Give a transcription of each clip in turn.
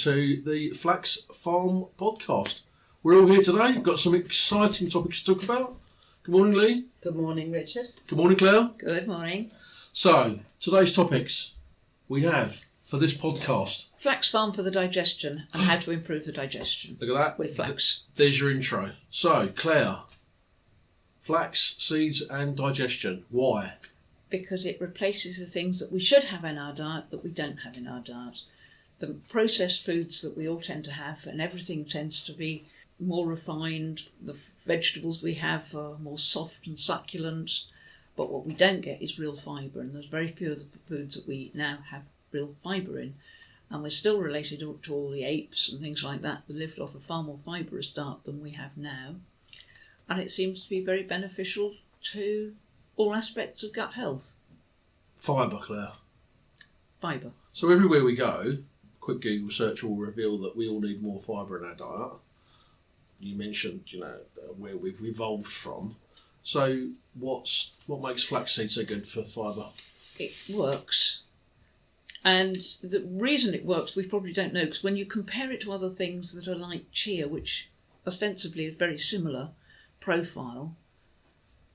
to the Flax Farm podcast. We're all here today. We've got some exciting topics to talk about. Good morning, Lee. Good morning, Richard. Good morning, Claire. Good morning. So, today's topics we have for this podcast. Flax farm for the digestion and how to improve the digestion. Look at that. With flax. There's your intro. So, Claire, flax, seeds and digestion. Why? Because it replaces the things that we should have in our diet that we don't have in our diet. The processed foods that we all tend to have, and everything tends to be more refined. The vegetables we have are more soft and succulent, but what we don't get is real fibre, and there's very few of the foods that we now have real fibre in. And we're still related to all the apes and things like that who lived off a far more fibrous diet than we have now. And it seems to be very beneficial to all aspects of gut health. Fibre, Claire. Fibre. So everywhere we go, quick Google search will reveal that we all need more fibre in our diet. You mentioned, where we've evolved from. So what makes flaxseed so good for fibre? It works. And the reason it works, we probably don't know, because when you compare it to other things that are like chia, which ostensibly is very similar profile,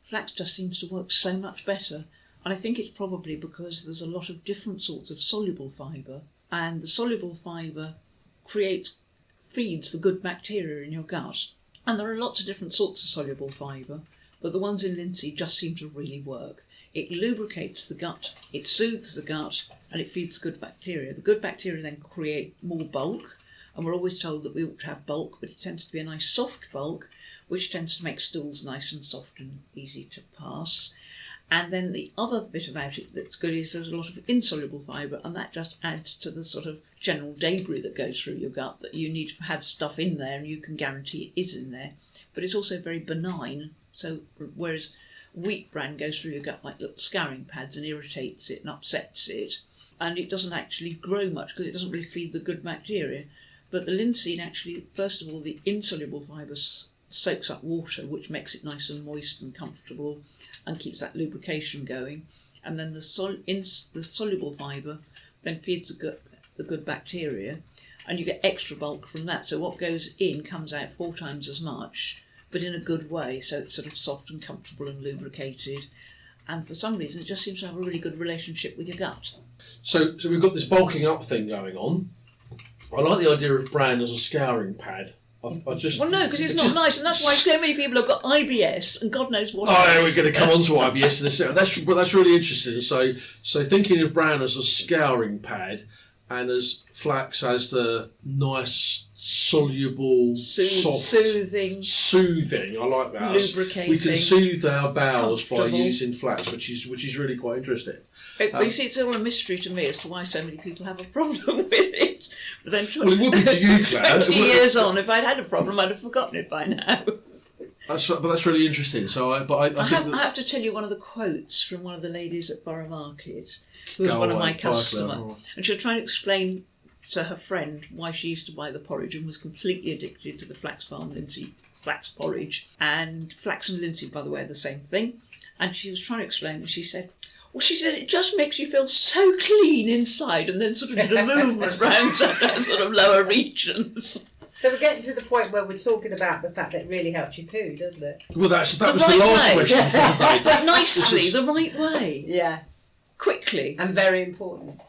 flax just seems to work so much better. And I think it's probably because there's a lot of different sorts of soluble fibre, and the soluble fibre feeds the good bacteria in your gut. And there are lots of different sorts of soluble fibre, but the ones in linseed just seem to really work. It lubricates the gut, it soothes the gut, and it feeds the good bacteria. The good bacteria then create more bulk, and we're always told that we ought to have bulk, but it tends to be a nice soft bulk, which tends to make stools nice and soft and easy to pass. And then the other bit about it that's good is there's a lot of insoluble fibre, and that just adds to the sort of general debris that goes through your gut, that you need to have stuff in there, and you can guarantee it is in there. But it's also very benign, so whereas wheat bran goes through your gut like little scouring pads and irritates it and upsets it, and it doesn't actually grow much because it doesn't really feed the good bacteria. But the linseed actually, first of all, the insoluble fibre soaks up water, which makes it nice and moist and comfortable and keeps that lubrication going. And then the soluble fibre then feeds the good bacteria, and you get extra bulk from that. So what goes in comes out 4 times as much, but in a good way. So it's sort of soft and comfortable and lubricated. And for some reason, it just seems to have a really good relationship with your gut. So we've got this bulking up thing going on. I like the idea of bran as a scouring pad. Well, no, because it's not nice, and that's why so many people have got IBS, and God knows what. Oh, we're going to come on to IBS in a second. That's really interesting. So thinking of bran as a scouring pad, and as flax as the nice, soluble, soft, soothing. I like that. Lubricating. We can soothe our bowels by using flax, which is really quite interesting. You see, it's all a mystery to me as to why so many people have a problem with it. But then, well, it would be to you, Claire. 20 years on, if I'd had a problem, I'd have forgotten it by now. But that's really interesting. So, I have to tell you one of the quotes from one of the ladies at Borough Market, who was one of my customers, and she was trying to explain to her friend why she used to buy the porridge and was completely addicted to the Flax Farm Linseed flax porridge. And flax and linseed, by the way, are the same thing. And she was trying to explain, and she said, it just makes you feel so clean inside, and then sort of did a movement round that sort of lower regions. So we're getting to the point where we're talking about the fact that it really helps you poo, doesn't it? Well, that was the last question for the day. But nicely, the right way. Yeah. Quickly. And very important.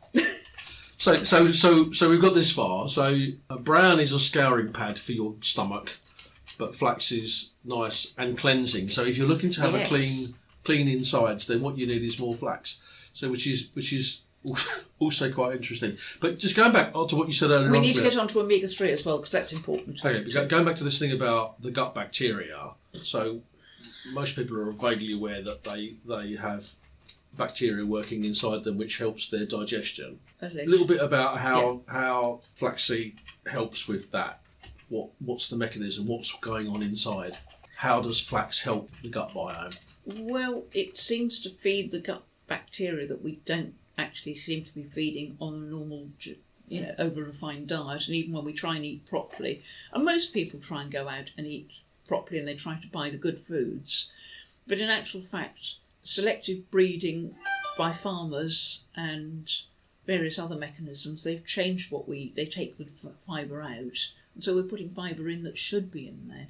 So we've got this far. So brown is a scouring pad for your stomach, but flax is nice and cleansing. So if you're looking to have a clean insides, then what you need is more flax. So which is also quite interesting. But just going back to what you said earlier, we need to get on to omega-3 as well, because that's important. Okay, because going back to this thing about the gut bacteria. So most people are vaguely aware that they have bacteria working inside them, which helps their digestion. A little bit about how flaxseed helps with that. What's the mechanism? What's going on inside? How does flax help the gut biome? Well, it seems to feed the gut bacteria that we don't actually seem to be feeding on a normal, over-refined diet. And even when we try and eat properly, and most people try and go out and eat properly and they try to buy the good foods, but in actual fact, selective breeding by farmers and various other mechanisms, they've changed they take the fibre out. And so we're putting fibre in that should be in there.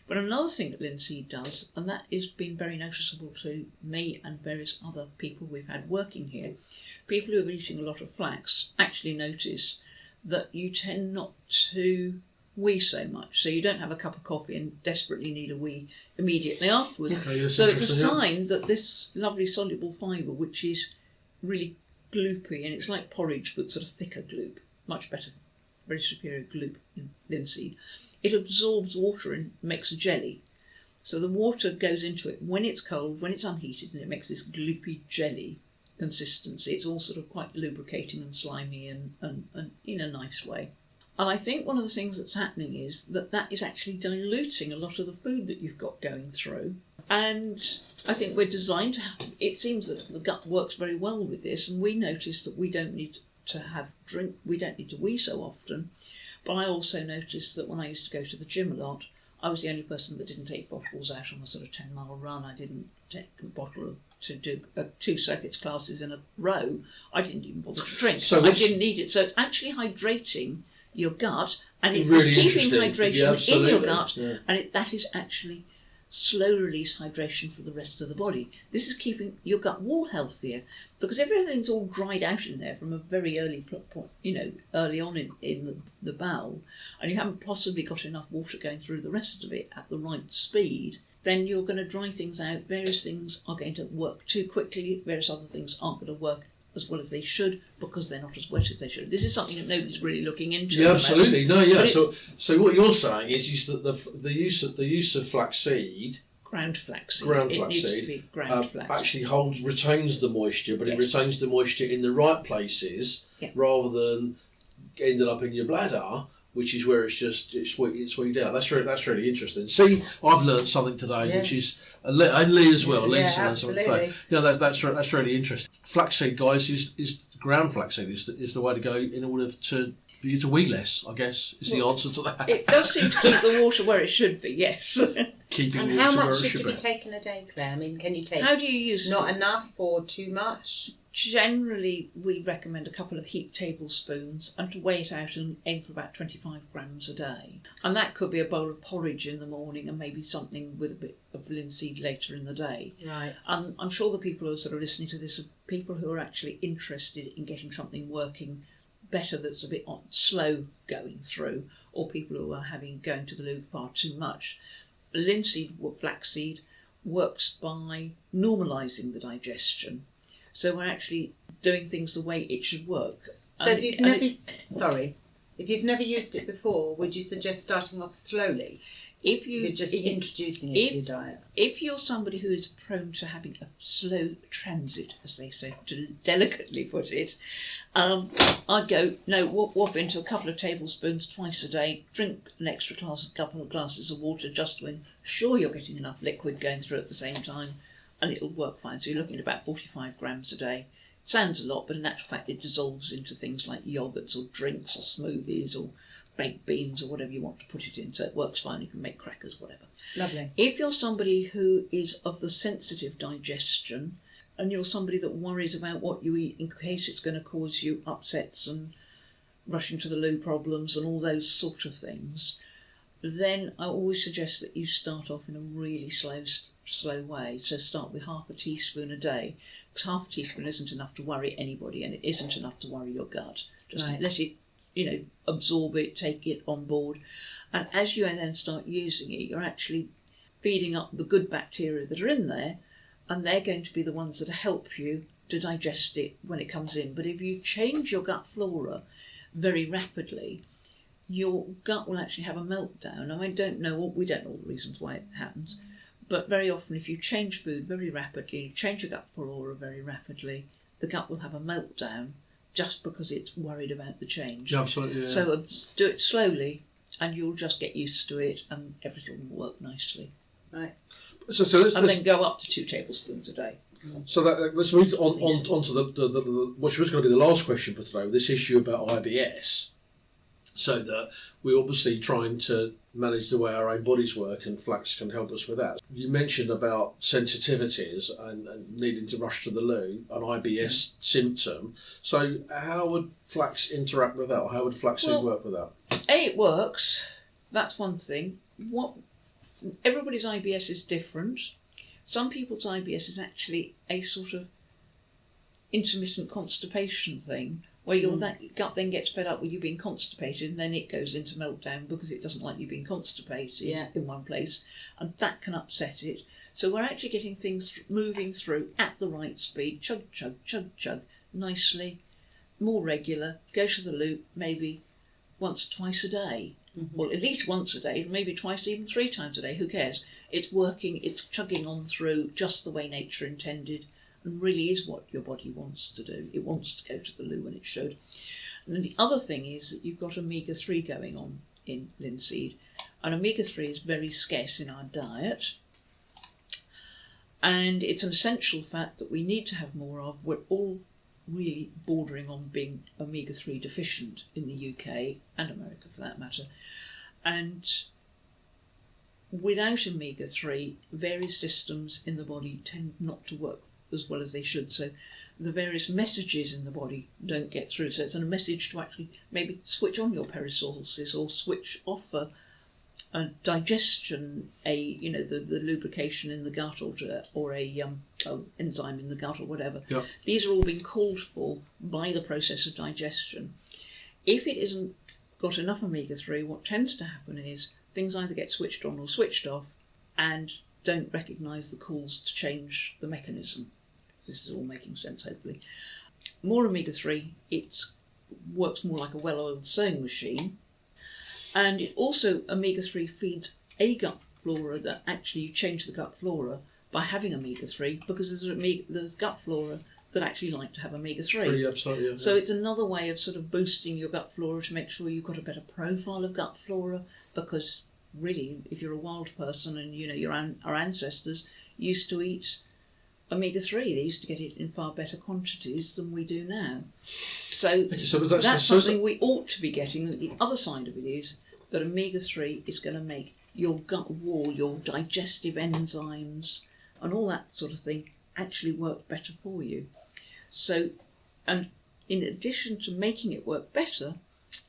But another thing that linseed does, and that has been very noticeable to me and various other people we've had working here, people who are eating a lot of flax actually notice that you tend not to wee so much. So you don't have a cup of coffee and desperately need a wee immediately afterwards. Okay, so it's a sign that this lovely soluble fibre, which is really gloopy, and it's like porridge but sort of thicker gloop, much better, very superior gloop in linseed, it absorbs water and makes a jelly. So the water goes into it when it's cold, when it's unheated, and it makes this gloopy jelly consistency. It's all sort of quite lubricating and slimy and in a nice way. And I think one of the things that's happening is that is actually diluting a lot of the food that you've got going through. And I think we're designed to have, it seems that the gut works very well with this, and we notice that we don't need to wee so often. But I also noticed that when I used to go to the gym a lot, I was the only person that didn't take bottles out on a sort of 10-mile run. I didn't take a bottle to do 2 circuits classes in a row. I didn't even bother to drink. So I didn't need it. So it's actually hydrating your gut, and it's really keeping hydration in your gut, and that is actually slow release hydration for the rest of the body. This is keeping your gut wall healthier, because if everything's all dried out in there from a very early point, early on in the bowel, and you haven't possibly got enough water going through the rest of it at the right speed, then you're going to dry things out. Various things are going to work too quickly, various other things aren't going to work as well as they should because they're not as wet as they should. This is something that nobody's really looking into. Yeah, absolutely. No, yeah. So what you're saying is that the use of flaxseed, ground flaxseed, needs to be ground flax, actually retains the moisture, but it retains the moisture in the right places rather than ending up in your bladder, which is where it's weighed out. That's really interesting. See, I've learned something today, which is and Lee as well. Lee's learned something today. No, that's really interesting. Flaxseed, guys, is ground flaxseed is the way to go in order for you to wee less, I guess, is the answer to that. It does seem to keep the water where it should be, yes. Keeping and water how where much it should should you be be taking a day, Claire? I mean, can you take... How do you use not enough or too much? Generally, we recommend a couple of heaped tablespoons and to weigh it out and aim for about 25 grams a day. And that could be a bowl of porridge in the morning and maybe something with a bit of linseed later in the day. Right. And I'm sure the people who are sort of listening to this are people who are actually interested in getting something working better that's a bit slow going through, or people who are going to the loo far too much. Linseed or flaxseed works by normalising the digestion. So we're actually doing things the way it should work. So if you've never used it before, would you suggest starting off slowly? You're just introducing it to your diet. If you're somebody who is prone to having a slow transit, as they say, to delicately put it, I'd go, whop into a couple of tablespoons twice a day, drink an extra couple of glasses of water just to ensure you're getting enough liquid going through at the same time, and it'll work fine. So you're looking at about 45 grams a day. It sounds a lot, but in actual fact it dissolves into things like yogurts or drinks or smoothies or baked beans or whatever you want to put it in, so it works fine. You can make crackers, whatever. Lovely. If you're somebody who is of the sensitive digestion and you're somebody that worries about what you eat in case it's going to cause you upsets and rushing to the loo problems and all those sort of things, then I always suggest that you start off in a really slow way. So start with half a teaspoon a day, because half a teaspoon isn't enough to worry anybody, and it isn't enough to worry your gut. Just let it, absorb it, take it on board. And as you then start using it, you're actually feeding up the good bacteria that are in there, and they're going to be the ones that help you to digest it when it comes in. But if you change your gut flora very rapidly, your gut will actually have a meltdown. Now, we don't know all the reasons why it happens, but very often if you change food very rapidly, you change your gut flora very rapidly, the gut will have a meltdown just because it's worried about the change. Yeah, absolutely. Yeah. So do it slowly and you'll just get used to it and everything will work nicely. Right. So then go up to 2 tablespoons a day. So let's move on to the what was going to be the last question for today, this issue about IBS. So that we're obviously trying to manage the way our own bodies work, and flax can help us with that. You mentioned about sensitivities and needing to rush to the loo, an IBS symptom. So how would flax interact with that, or how would flaxseed work with that? It works. That's one thing. Everybody's IBS is different. Some people's IBS is actually a sort of intermittent constipation thing, where your gut then gets fed up with you being constipated, and then it goes into meltdown because it doesn't like you being constipated in one place, and that can upset it. So we're actually getting things moving through at the right speed, chug, chug, chug, chug, nicely, more regular, go to the loo maybe once or twice a day. Well, at least once a day, maybe twice, even 3 times a day, who cares? It's working, it's chugging on through just the way nature intended, and really is what your body wants to do. It wants to go to the loo when it should. And the other thing is that you've got omega-3 going on in linseed, and omega-3 is very scarce in our diet, and it's an essential fat that we need to have more of. We're all really bordering on being omega-3 deficient in the UK and America for that matter, and without omega-3 various systems in the body tend not to work as well as they should, so the various messages in the body don't get through. So it's a message to actually maybe switch on your peristalsis or switch off a digestion, the lubrication in the gut, or a enzyme in the gut or whatever. Yep. These are all being called for by the process of digestion. If it isn't got enough omega-3, what tends to happen is things either get switched on or switched off and don't recognise the calls to change the mechanism. This is all making sense, hopefully. More omega-3, it works more like a well-oiled sewing machine. And it also, omega-3 feeds a gut flora that actually you change the gut flora by having omega-3, because there's gut flora that actually like to have omega-3. Absolutely, yeah. So it's another way of sort of boosting your gut flora to make sure you've got a better profile of gut flora, because really, if you're a wild person and our ancestors used to eat omega-3, they used to get it in far better quantities than we do now. So that's something we ought to be getting. The other side of it is that omega-3 is going to make your gut wall, your digestive enzymes and all that sort of thing actually work better for you. So, and in addition to making it work better,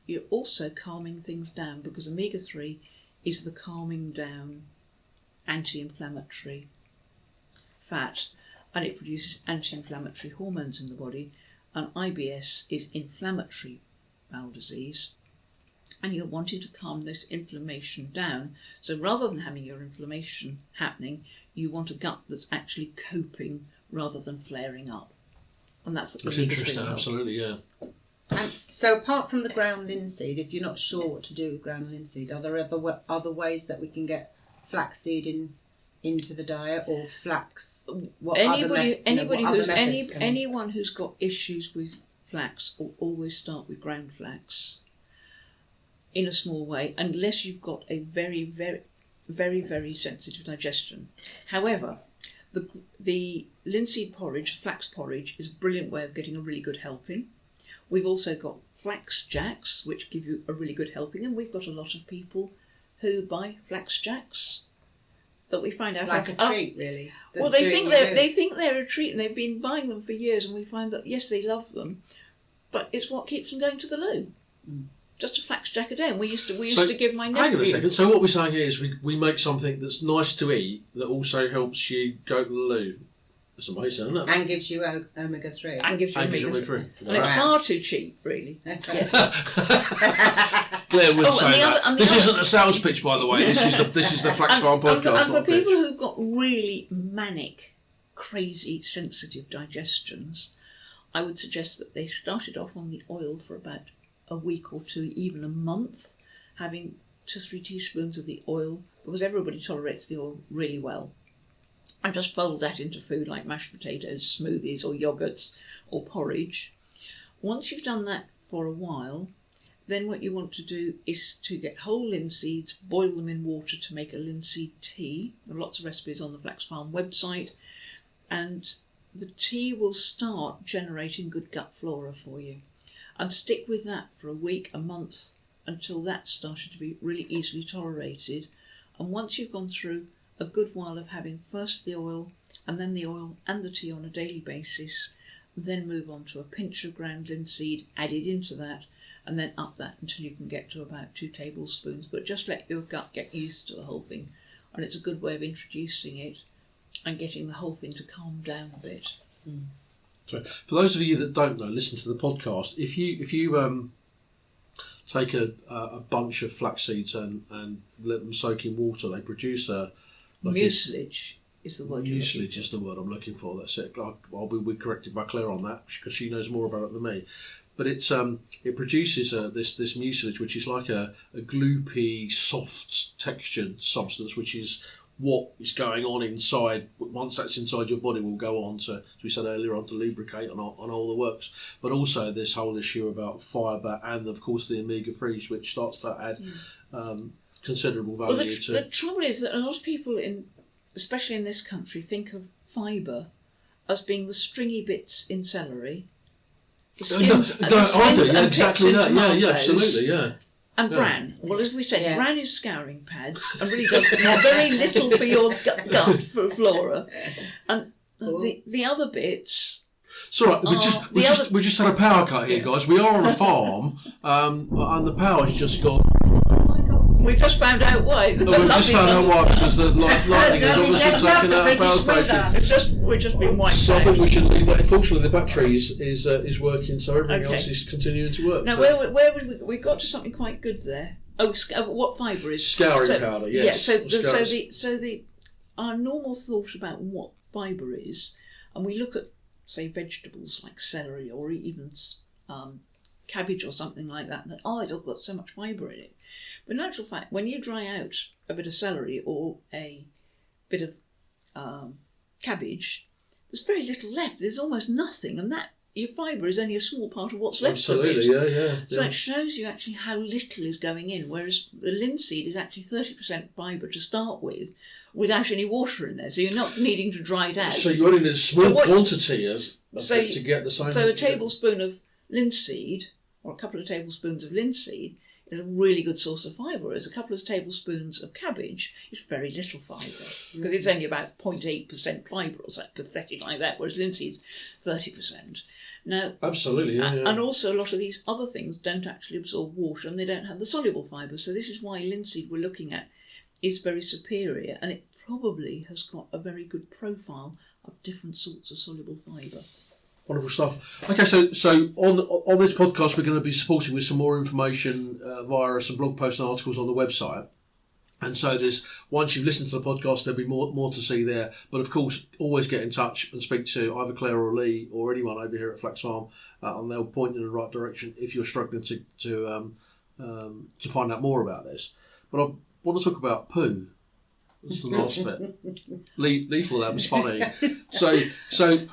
you're also calming things down, because omega-3 is the calming down anti-inflammatory fat, and it produces anti-inflammatory hormones in the body, and IBS is inflammatory bowel disease, and you're wanting to calm this inflammation down. So rather than having your inflammation happening, you want a gut that's actually coping rather than flaring up. And that's interesting, absolutely, yeah. And so apart from the ground linseed, if you're not sure what to do with ground linseed, are there other ways that we can get flaxseed into the diet, or flax? Anyone who's got issues with flax will always start with ground flax in a small way, unless you've got a very, very, very, very sensitive digestion. However, the linseed porridge, flax porridge, is a brilliant way of getting a really good helping. We've also got flax jacks, which give you a really good helping, and we've got a lot of people who buy flax jacks that we find out like a treat, really. Well, they think they're a treat, and they've been buying them for years, and we find that yes, they love them, but it's what keeps them going to the loo. Just a flax jack a day, and we used to give my nephew. Hang on a second. So what we're saying here is we make something that's nice to eat that also helps you go to the loo. That's amazing, isn't it? And gives you omega-3. And gives you omega-3. And it's far too cheap, really. Claire would say that. This isn't a sales pitch, by the way. This is the Flax Farm podcast. And for people who've got really manic, crazy, sensitive digestions, I would suggest that they started off on the oil for about a week or two, even a month, having 2 or 3 teaspoons of the oil, because everybody tolerates the oil really well. And just fold that into food like mashed potatoes, smoothies or yogurts or porridge. Once you've done that for a while, then what you want to do is to get whole linseeds, boil them in water to make a linseed tea. There are lots of recipes on the Flax Farm website, and the tea will start generating good gut flora for you. And stick with that for a week, a month, until that started to be really easily tolerated. And once you've gone through a good while of having first the oil and then the oil and the tea on a daily basis, then move on to a pinch of ground linseed added into that, and then up that until you can get to about 2 tablespoons. But just let your gut get used to the whole thing, and it's a good way of introducing it and getting the whole thing to calm down a bit. So, for those of you that don't know, listen to the podcast. If you take a bunch of flax seeds and let them soak in water, they produce mucilage. Is the word mucilage is the word I'm looking for. That's it. I'll be corrected by Claire on that because she knows more about it than me. But it produces this mucilage, which is like a gloopy, soft textured substance, which is what is going on inside. Once that's inside your body, will go on to, as we said earlier, on to lubricate on all the works. But also this whole issue about fibre and, of course, the omega-3s, which starts to add considerable value the trouble is that a lot of people especially in this country, think of fibre as being the stringy bits in celery. Exactly that. Yeah, absolutely, yeah. And bran. Well, as we said, bran is scouring pads and really does very little for your gut for flora. And the other bits. It's all right. We just had a power cut here, guys. We are on a farm, and the power's just gone. We just found out why. We've just found out why, because the lightning has obviously taken out the power station. We've just been wiped out. So I think we should leave that. Unfortunately, the battery is working, so everything else is continuing to work. Now, where we got to something quite good there. Oh, what fibre is scouring powder? Yes. Yeah. Our normal thought about what fibre is, and we look at, say, vegetables like celery or even cabbage or something like that, and it's all got so much fibre in it. But in actual fact, when you dry out a bit of celery or a bit of cabbage, there's very little left. There's almost nothing, and that your fibre is only a small part of what's left of it. Absolutely, yeah. So it shows you actually how little is going in, whereas the linseed is actually 30% fibre to start with, without any water in there, so you're not needing to dry it out. So you're only in a small quantity of it to get the same. So a tablespoon of linseed, or a couple of tablespoons of linseed, is a really good source of fibre, whereas a couple of tablespoons of cabbage is very little fibre, because it's only about 0.8% fibre or something pathetic like that, whereas linseed's 30%. Now, absolutely, yeah. And also a lot of these other things don't actually absorb water, and they don't have the soluble fibre, so this is why linseed we're looking at is very superior, and it probably has got a very good profile of different sorts of soluble fibre. Wonderful stuff. Okay, so on this podcast, we're going to be supporting with some more information via some blog posts and articles on the website. And so once you've listened to the podcast, there'll be more to see there. But of course, always get in touch and speak to either Claire or Lee or anyone over here at Flax Farm, and they'll point you in the right direction if you're struggling to find out more about this. But I want to talk about poo. That's the last bit. Lee thought that was funny. So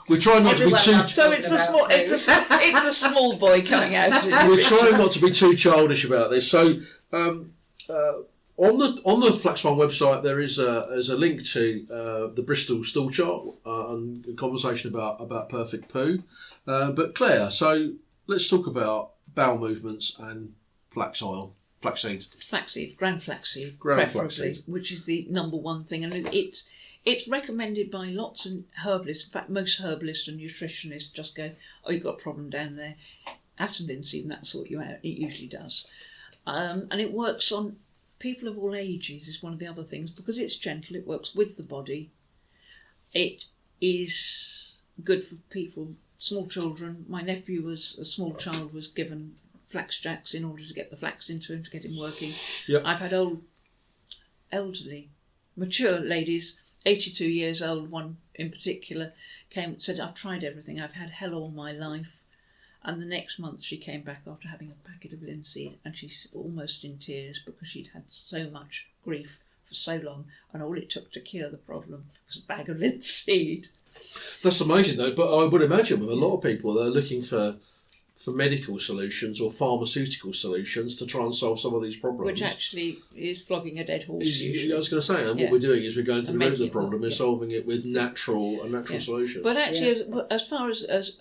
we're trying not to be too. So it's the small boy coming out. We're trying not to be too childish about this. So on the Flax Farm website, there is a link to the Bristol stool chart and a conversation about perfect poo. But Claire, so let's talk about bowel movements and flax oil. Flaxseed, ground flaxseed, preferably, which is the number one thing, and it's recommended by lots of herbalists. In fact, most herbalists and nutritionists just go, "Oh, you've got a problem down there. Have some linseed, and that'll sort you out." It usually does, and it works on people of all ages. Is one of the other things because it's gentle. It works with the body. It is good for people, small children. My nephew was a small child, was given flax jacks in order to get the flax into him, to get him working. Yep. I've had elderly, mature ladies, 82 years old, one in particular, came and said, "I've tried everything, I've had hell all my life." And the next month she came back after having a packet of linseed, and she's almost in tears because she'd had so much grief for so long, and all it took to cure the problem was a bag of linseed. That's amazing though, but I would imagine with a lot of people, they're looking for medical solutions or pharmaceutical solutions to try and solve some of these problems. Which actually is flogging a dead horse. I was going to say, and what we're doing is we're going to the root of the problem, we're solving it with a natural solution. But actually, as far as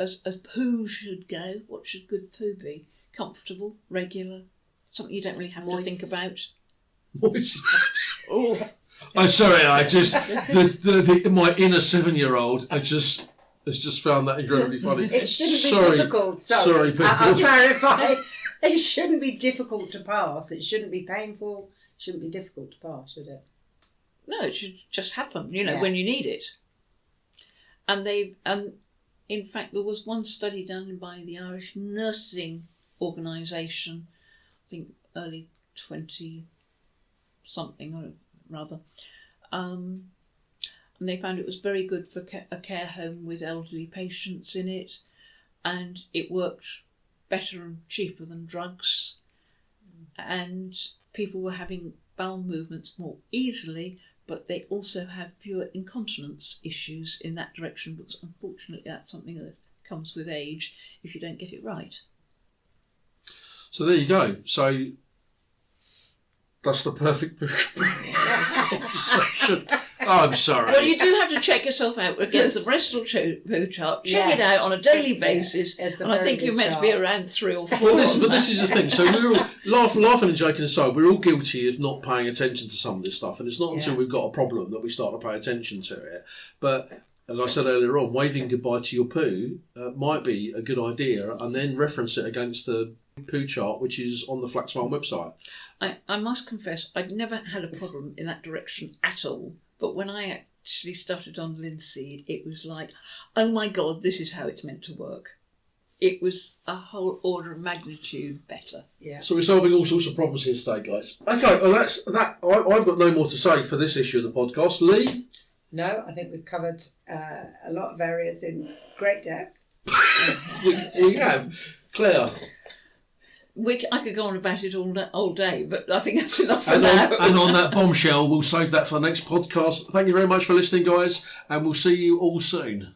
poo should go, what should good poo be? Comfortable, regular, something you don't really have Moist. to think about. Oh, I'm sorry. I just my inner 7-year-old has just found that incredibly funny. It shouldn't be difficult. Sorry, people. I'll clarify. It shouldn't be difficult to pass. It shouldn't be painful. It shouldn't be difficult to pass, should it? No, it should just happen, when you need it. And in fact, there was one study done by the Irish Nursing Organisation, I think early 20-something, or rather, and they found it was very good for a care home with elderly patients in it, and it worked better and cheaper than drugs, and people were having bowel movements more easily, but they also had fewer incontinence issues in that direction, because unfortunately that's something that comes with age if you don't get it right. So there you go. So that's the perfect section. Oh, I'm sorry. Well, you do have to check yourself out against the breast or poo chart. Check it out on a daily basis. And I think you're meant to be around 3 or 4. But this is the thing. So we're all laughing and joking aside. We're all guilty of not paying attention to some of this stuff, and it's not until we've got a problem that we start to pay attention to it. But as I said earlier on, waving goodbye to your poo might be a good idea, and then reference it against the poo chart, which is on the Flax Farm website. I must confess, I'd never had a problem in that direction at all. But when I actually started on linseed, it was like, oh my God, this is how it's meant to work. It was a whole order of magnitude better. Yeah. So we're solving all sorts of problems here today, guys. Okay, well that's that. I've got no more to say for this issue of the podcast. Lee? No, I think we've covered a lot of areas in great depth. we have. Claire? I could go on about it all day, but I think that's enough for now. And on that bombshell, we'll save that for the next podcast. Thank you very much for listening, guys, and we'll see you all soon.